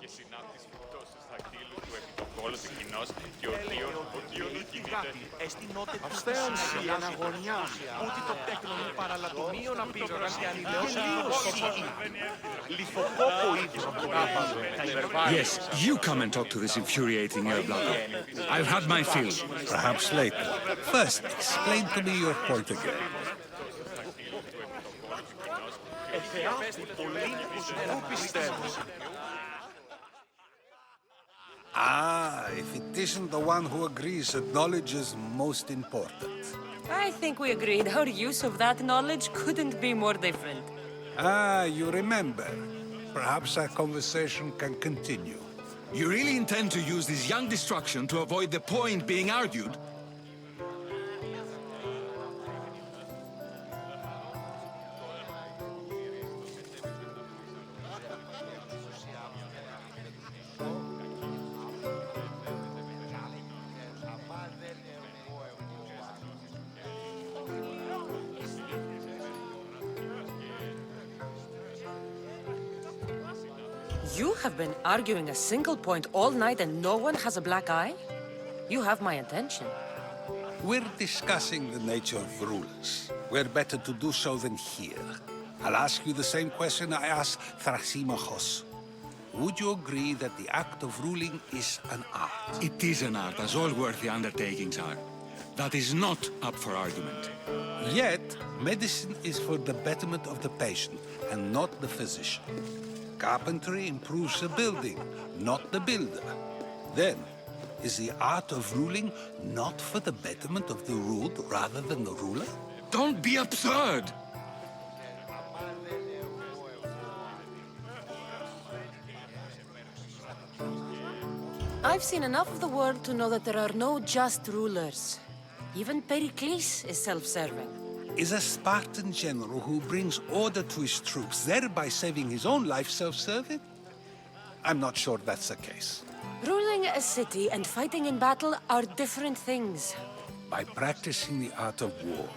και συνάπτεις πτώσεις δακτύλου του επί το κόλο του κοινός και οδείων κινείται. Αυστέανση εν αγωνιά, ούτε το τέκνον παραλατομίων απίγαγαν και ανηλαιώσει λιθοκόπο ίδιος από τον άπαντο, τα υπερβάλλει. Yes, you come and talk to this infuriating airblogger. I've had my fill. Perhaps later. First, explain to me your point again. If it isn't the one who agrees that knowledge is most important. I think we agreed our use of that knowledge couldn't be more different. You remember. Perhaps our conversation can continue. You really intend to use this young destruction to avoid the point being argued? You have been arguing a single point all night and no one has a black eye? You have my attention. We're discussing the nature of rules. We're better to do so than here. I'll ask you the same question I asked Thrasymachos. Would you agree that the act of ruling is an art? It is an art, as all worthy undertakings are. That is not up for argument. Yet, medicine is for the betterment of the patient and not the physician. Carpentry improves the building, not the builder. Then, is the art of ruling not for the betterment of the ruled rather than the ruler? Don't be absurd! I've seen enough of the world to know that there are no just rulers. Even Pericles is self-serving. Is a Spartan general who brings order to his troops, thereby saving his own life, self-serving? I'm not sure that's the case. Ruling a city and fighting in battle are different things. By practicing the art of war,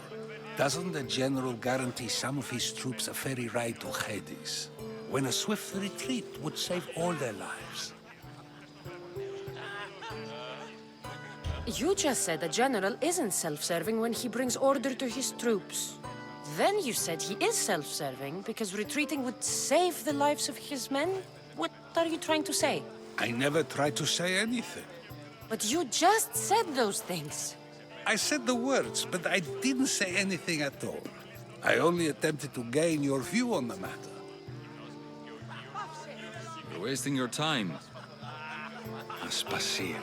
doesn't the general guarantee some of his troops a ferry ride to Hades, when a swift retreat would save all their lives? You just said a general isn't self-serving when he brings order to his troops. Then you said he is self-serving because retreating would save the lives of his men? What are you trying to say? I never tried to say anything. But you just said those things. I said the words, but I didn't say anything at all. I only attempted to gain your view on the matter. You're wasting your time. Aspasia.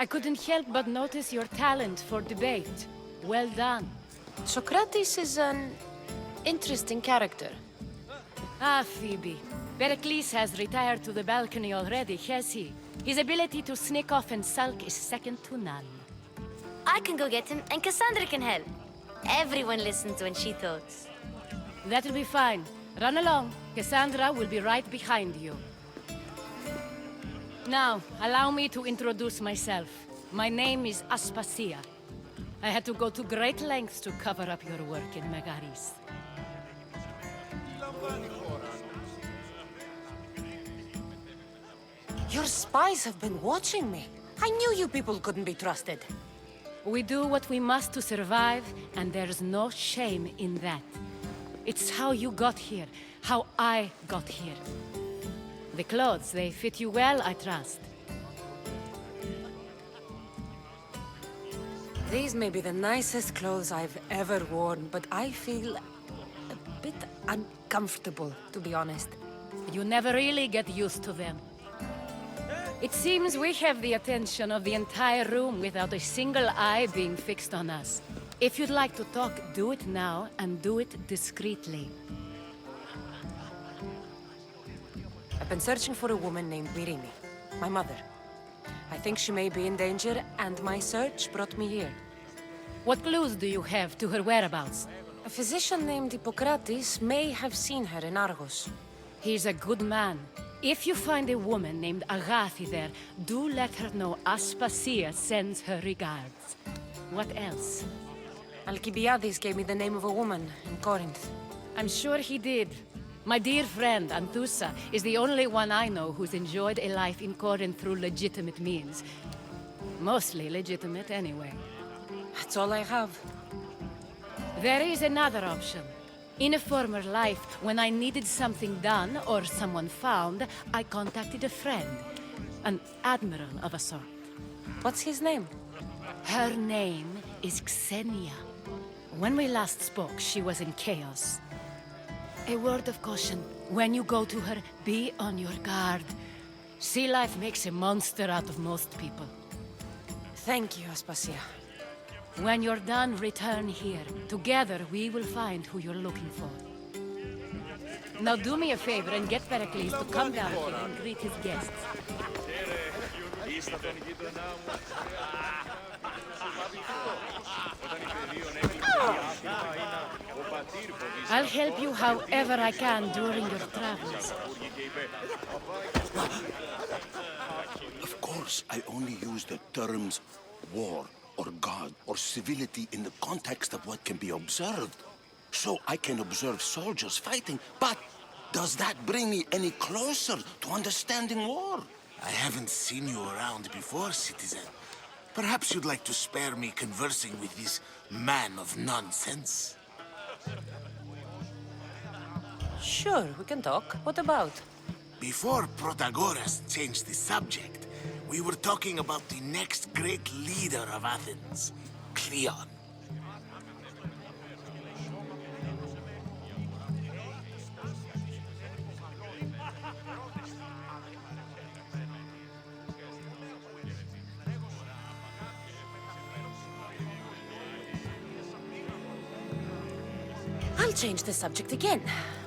I couldn't help but notice your talent for debate. Well done. Socrates is an interesting character. Ah, Phoebe. Pericles has retired to the balcony already, has he? His ability to sneak off and sulk is second to none. I can go get him, and Cassandra can help. Everyone listens when she talks. That'll be fine. Run along. Cassandra will be right behind you. Now, allow me to introduce myself. My name is Aspasia. I had to go to great lengths to cover up your work in Megaris. Your spies have been watching me. I knew you people couldn't be trusted. We do what we must to survive, and there's no shame in that. It's how you got here, how I got here. The clothes, they fit you well, I trust. These may be the nicest clothes I've ever worn, but I feel a bit uncomfortable, to be honest. You never really get used to them. It seems we have the attention of the entire room without a single eye being fixed on us. If you'd like to talk, do it now, and do it discreetly. I've been searching for a woman named Mirini, my mother. I think she may be in danger, and my search brought me here. What clues do you have to her whereabouts? A physician named Hippocrates may have seen her in Argos. He's a good man. If you find a woman named Agathi there, do let her know Aspasia sends her regards. What else? Alcibiades gave me the name of a woman in Corinth. I'm sure he did. My dear friend, Anthusa, is the only one I know who's enjoyed a life in Corinth through legitimate means. Mostly legitimate, anyway. That's all I have. There is another option. In a former life, when I needed something done or someone found, I contacted a friend. An admiral of a sort. What's his name? Her name is Xenia. When we last spoke, she was in chaos. A word of caution. When you go to her, be on your guard. Sea life makes a monster out of most people. Thank you, Aspasia. When you're done, return here. Together, we will find who you're looking for. Now do me a favor and get Pericles to come down here and greet his guests. I'll help you however I can during your travels. Of course, I only use the terms war or God or civility in the context of what can be observed. So I can observe soldiers fighting, but does that bring me any closer to understanding war? I haven't seen you around before, citizen. Perhaps you'd like to spare me conversing with this man of nonsense? Sure, we can talk. What about? Before Protagoras changed the subject, we were talking about the next great leader of Athens, Cleon. I'll change the subject again.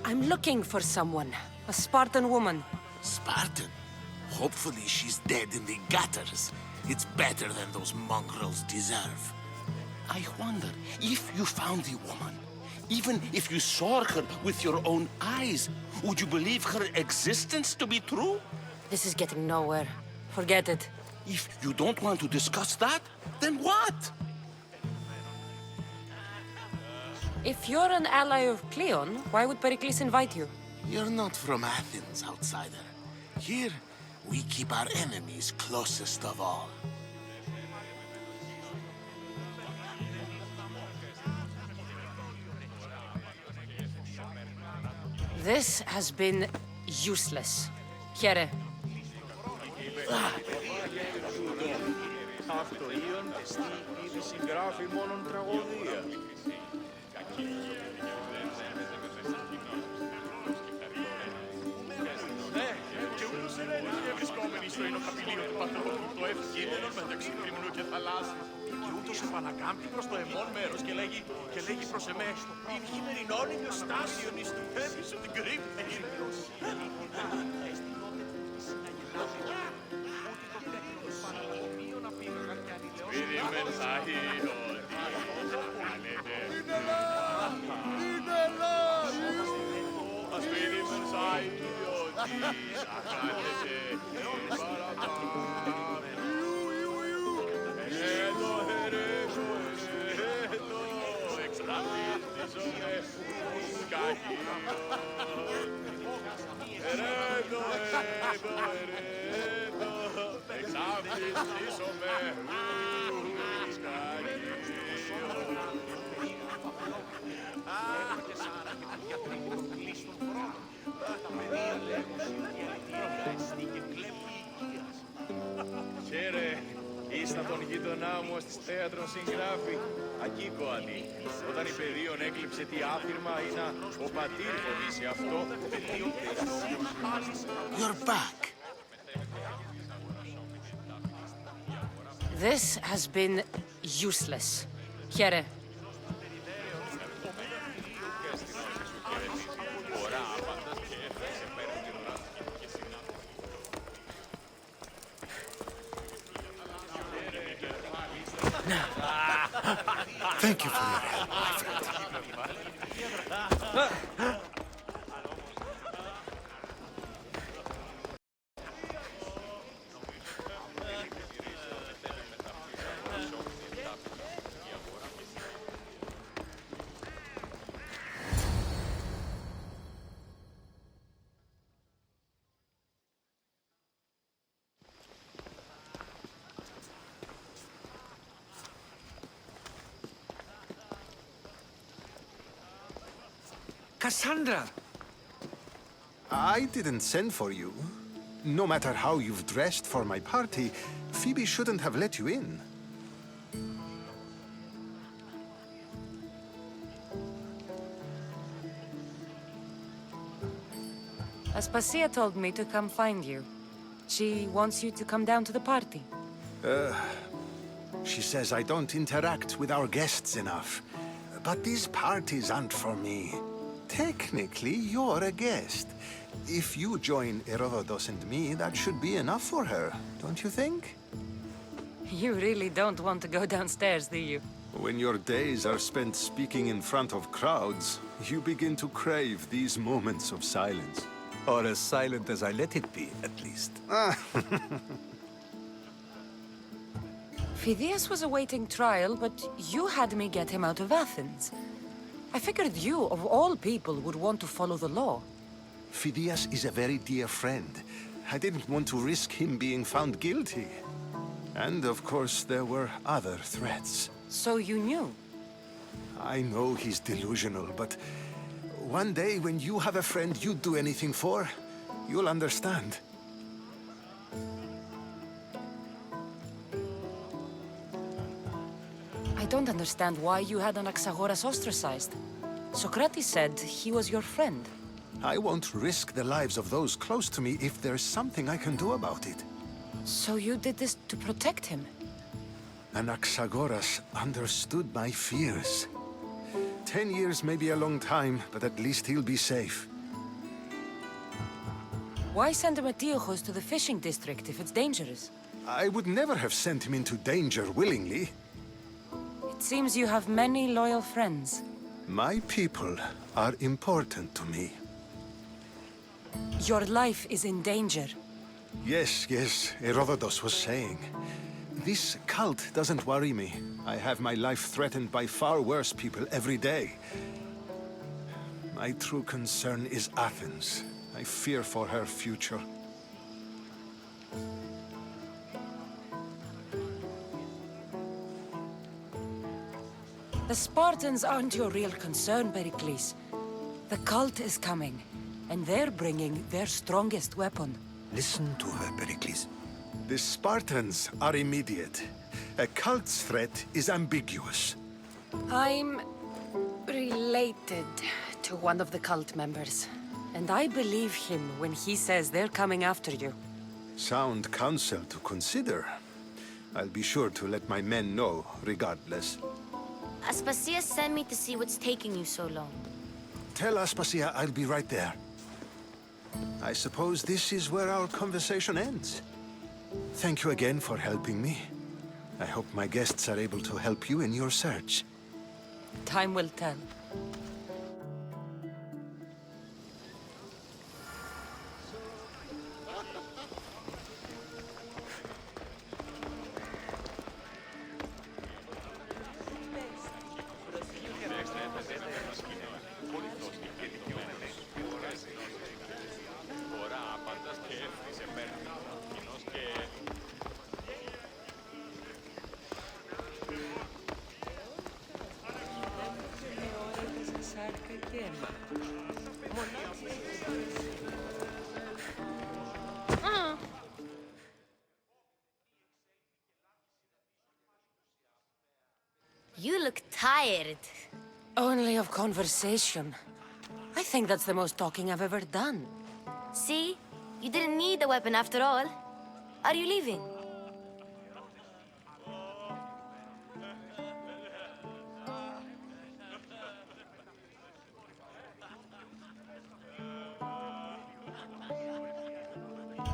I'm looking for someone. A Spartan woman. Spartan? Hopefully she's dead in the gutters. It's better than those mongrels deserve. I wonder, if you found the woman, even if you saw her with your own eyes, would you believe her existence to be true? This is getting nowhere. Forget it. If you don't want to discuss that, then what? If you're an ally of Cleon, why would Pericles invite you? You're not from Athens, outsider. Here, we keep our enemies closest of all. This has been useless. Here. Αυτό Ιον εστί ήδη συγγράφει μόνον τραγωδία. Ναι, και ούτως είναι βρισκόμενοι στο εινοκαπηλείο του πατρού του, το ευκίνδυνο μεταξύ κρυμνού και θαλάσσης. Και ούτως επανακάμπτει προς το εμόν μέρος και λέγει προς εμέ «Ειν χειμερινόν ηλιοστάσιον εις του θέμισου την κρύπτη». Χαίρε, ήστα τον γείτονά μου στις θέατρον συγγράφει. Ακίκο αντί. Όταν η παιδίον έκλειψε τι άφηρμα, είναι ο πατήρ φοβήσει αυτό. You're back. This has been useless. Here. Thank you for your help, my friend. Cassandra! I didn't send for you. No matter how you've dressed for my party, Phoebe shouldn't have let you in. Aspasia told me to come find you. She wants you to come down to the party. She says I don't interact with our guests enough. But these parties aren't for me. Technically, you're a guest. If you join Herodotus and me, that should be enough for her, don't you think? You really don't want to go downstairs, do you? When your days are spent speaking in front of crowds, you begin to crave these moments of silence. Or as silent as I let it be, at least. Phidias was awaiting trial, but you had me get him out of Athens. I figured you, of all people, would want to follow the law. Phidias is a very dear friend. I didn't want to risk him being found guilty. And of course, there were other threats. So you knew? I know he's delusional, but one day when you have a friend you'd do anything for, you'll understand. I don't understand why you had Anaxagoras ostracized. Socrates said he was your friend. I won't risk the lives of those close to me if there's something I can do about it. So you did this to protect him? Anaxagoras understood my fears. 10 years may be a long time, but at least he'll be safe. Why send Metiochos to the fishing district if it's dangerous? I would never have sent him into danger willingly. It seems you have many loyal friends. My people are important to me. Your life is in danger. Yes, Herodotus was saying. This cult doesn't worry me. I have my life threatened by far worse people every day. My true concern is Athens. I fear for her future. The Spartans aren't your real concern, Pericles. The cult is coming, and they're bringing their strongest weapon. Listen to her, Pericles. The Spartans are immediate. A cult's threat is ambiguous. I'm related to one of the cult members, and I believe him when he says they're coming after you. Sound counsel to consider. I'll be sure to let my men know, regardless. Aspasia sent me to see what's taking you so long. Tell Aspasia I'll be right there. I suppose this is where our conversation ends. Thank you again for helping me. I hope my guests are able to help you in your search. Time will tell. You look tired. Only of conversation. I think that's the most talking I've ever done. See? You didn't need the weapon after all. Are you leaving?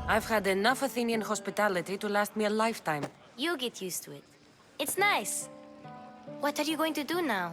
I've had enough Athenian hospitality to last me a lifetime. You get used to it. It's nice. What are you going to do now?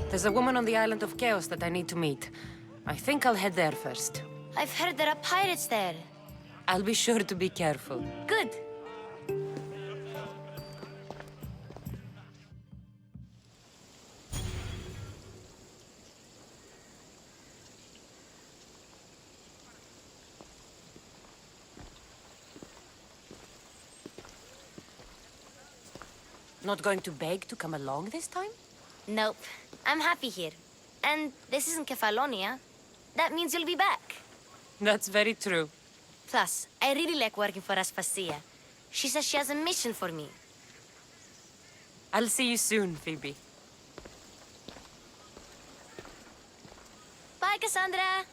There's a woman on the island of Chaos that I need to meet. I think I'll head there first. I've heard there are pirates there. I'll be sure to be careful. Good. Not going to beg to come along this time? Nope. I'm happy here. And this isn't Kefalonia. That means you'll be back. That's very true. Plus, I really like working for Aspasia. She says she has a mission for me. I'll see you soon, Phoebe. Bye, Cassandra!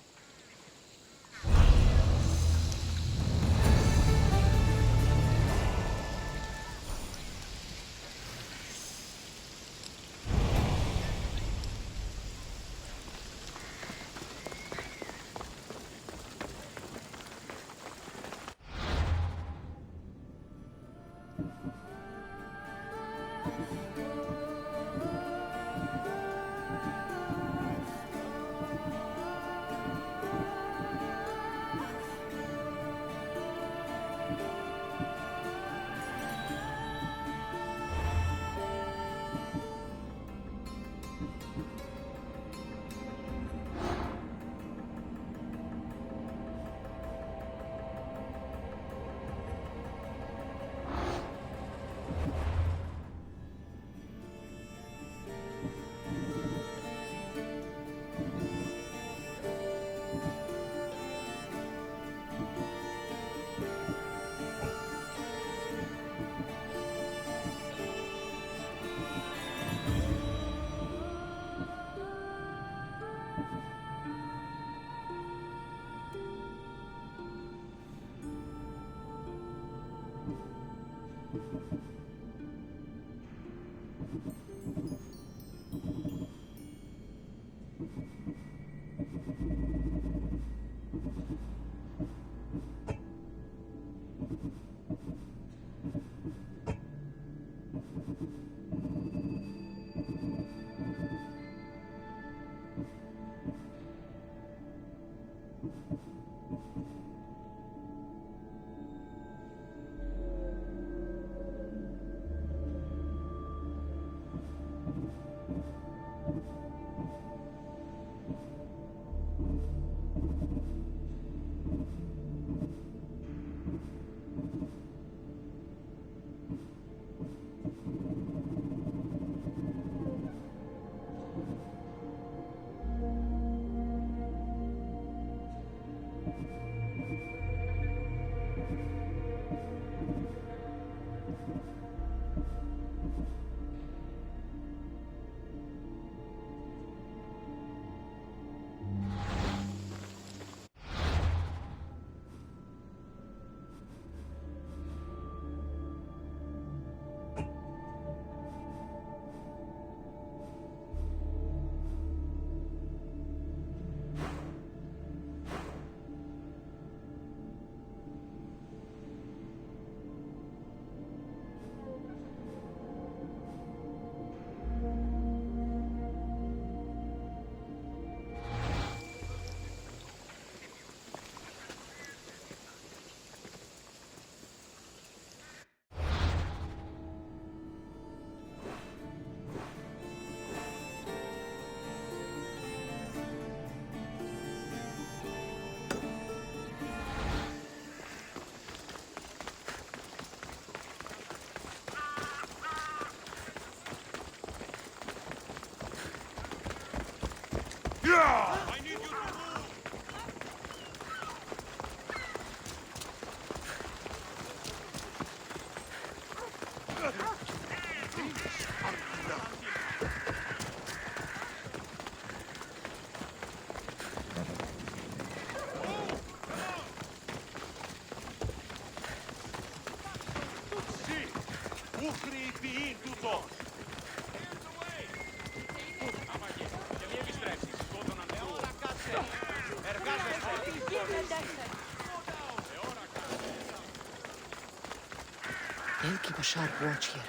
They'll keep a sharp watch here.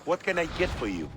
What can I get for you?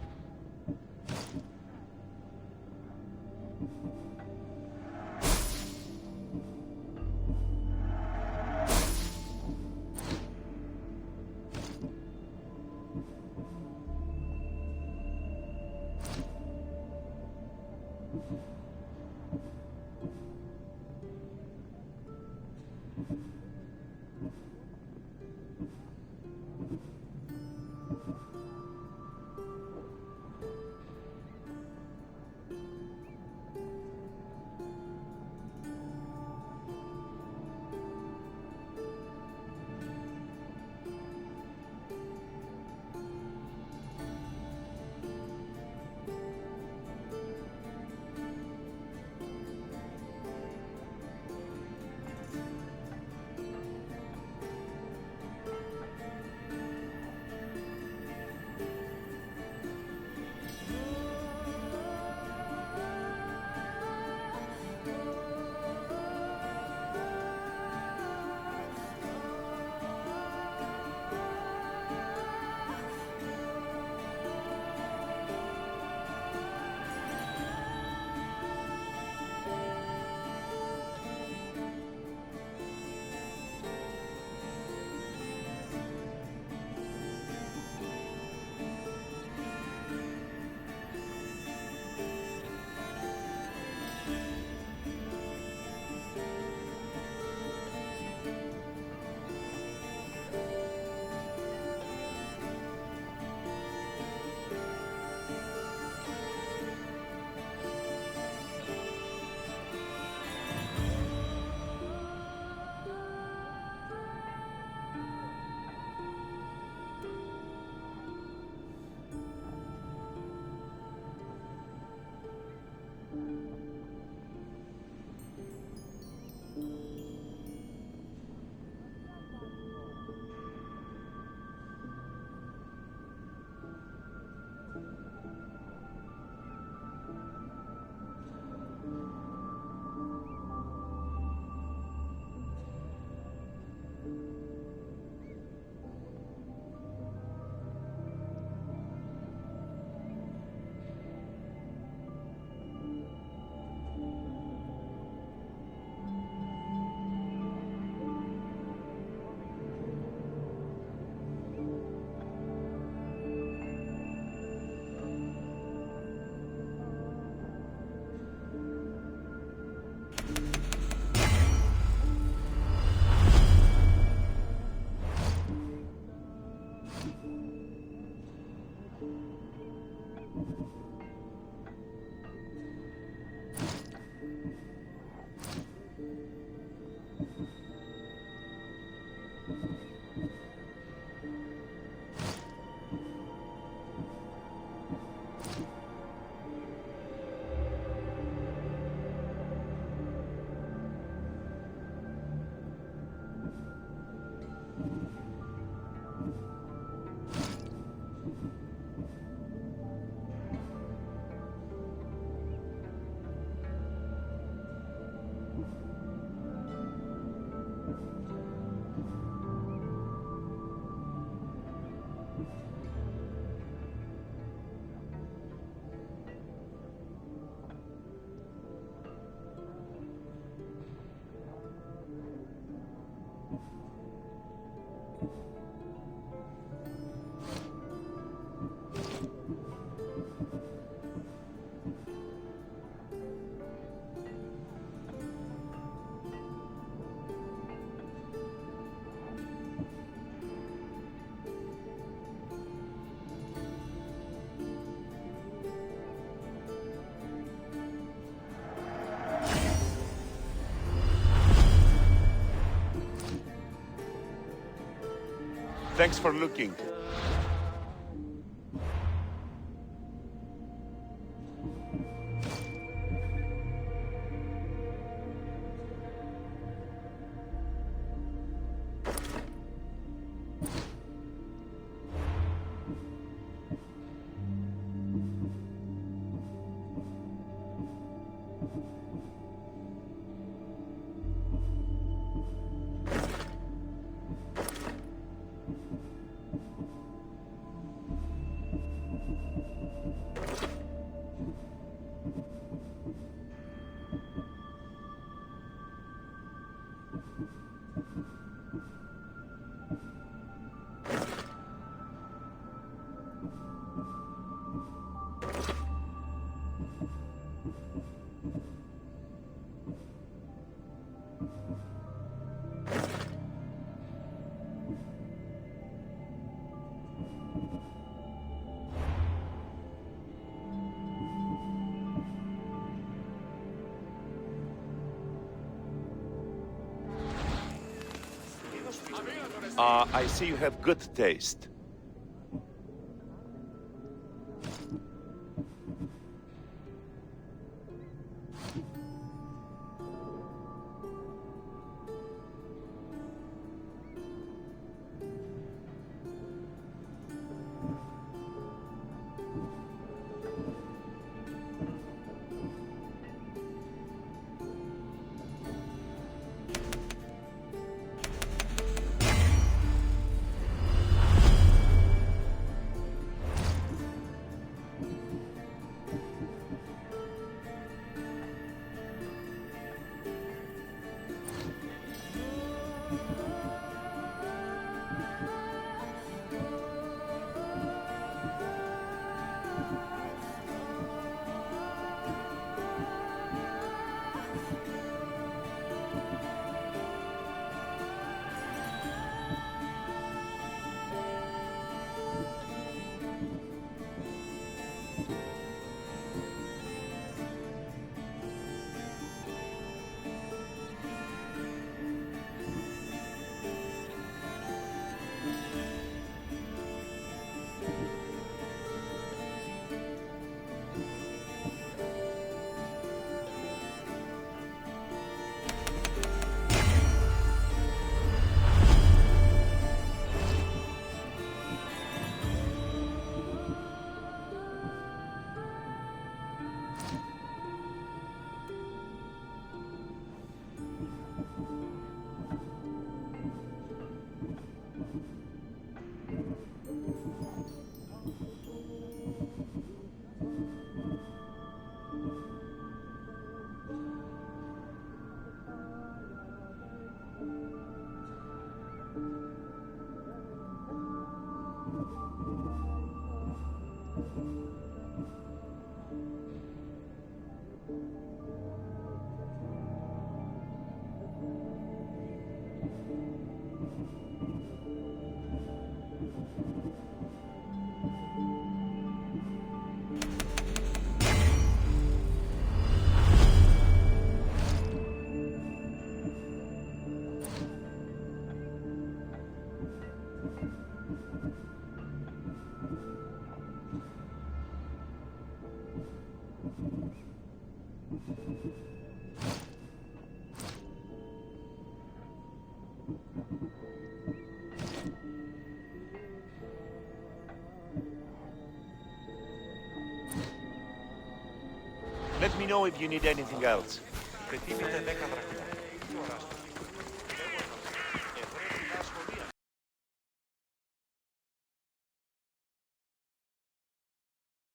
Thanks for looking. I see you have good taste. Let me know if you need anything else. Πετύχετε 10 δραχμών.